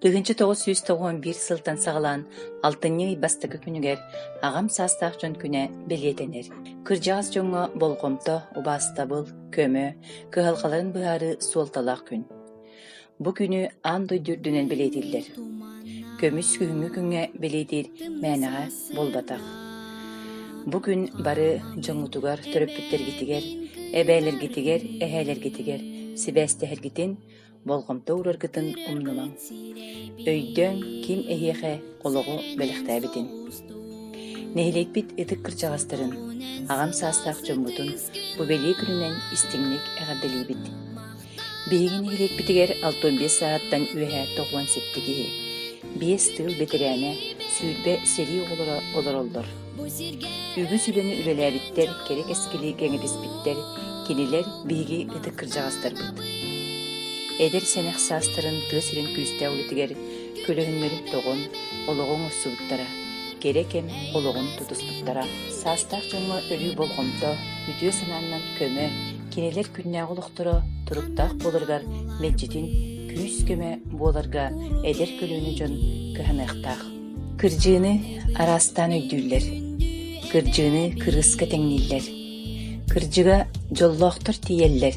1991 сылтан сағалан алтынны бастығы күнігер ағам састақ жон күне белетенер. Кыржағыз жоңға болғымта убастабыл, көмі, кығалқаларын бұғары суалталақ күн. Бұ күні андой дүрдінен белетілдер. Көміс күңі күнге белетір мәнаға болбатақ. Бұ күн бары жоңғытуғар төрөппіттер гетігер, әбәйлер гетігер, әхәлер гетігер, сибәстәхер гетін, болғымта ұраргытын ұмнылан. Өйден ким әйеқе қолығы бәліқтәбітін. Нәхілек біт үтік кірчағастырын, ағам састақ жомбутын, бұ бәлі күнінен істіңлік әғадылы біт. Бейгін нәхілек бітігер 65 сағаттан өйә тоғуан септігі. 5 тыл бетерәне сүйірбе сери олар олдар. Үгі сүлені үлеләбіттер, керек әскілі кәңіпіс біттер, кенелер бейгі үтік кірчағастыр бұд. Эдер сенех састырын тысырын күстә улетигер көлөһүннөрүн тогон ологон усубуттара керекем ологон тутустуктара састак жоңго өрүү болгомто үтүө сананнан көмө кинелер күннәг олуктура туруктак болыргар меджитин күс көмө боларга эдер көлөөнү жон кыханактак кыржыыны арастан өйдүүллер кыржыыны кырыска теңниллер кыржыга жоллоктор тиеллер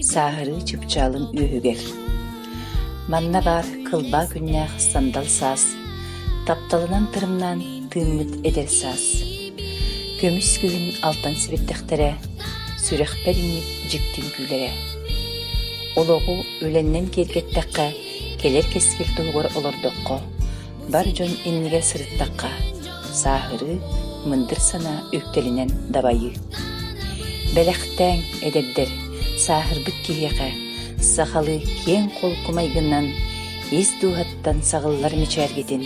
сахыры чыпчалын үйөгер. Манна бар кылба күннәх сандал сас, тапталынан тырымнан тыммыт эдер сас. Көміс күгін алтан себеттәхтәрі, сүрәхпәрінмит жіктін күлері. Олоғу өленнен келгеттәққа, келер кескел тұғыр олардыққа, бар жон иннеге сырыттаққа, сахыры мындыр сана өктелінен дабайы. Бәләқтәң әдердер, сахыр бүт киеқә, сақалы кен қол құмайғынан, ес дуғаттан сағылар мечәргетін,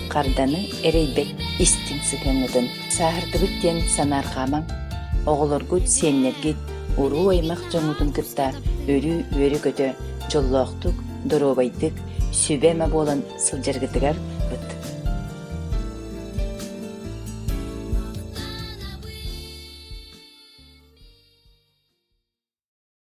қарданы әрейбет істің сықыңыдын. Сахырды бүттен санар қамаң, оғылыргүт сеннергет, ұру аймақ жоңудын кітта, өрі көті, жоллоқтық, доробайдық, сөбәмі болан сылжаргытығар,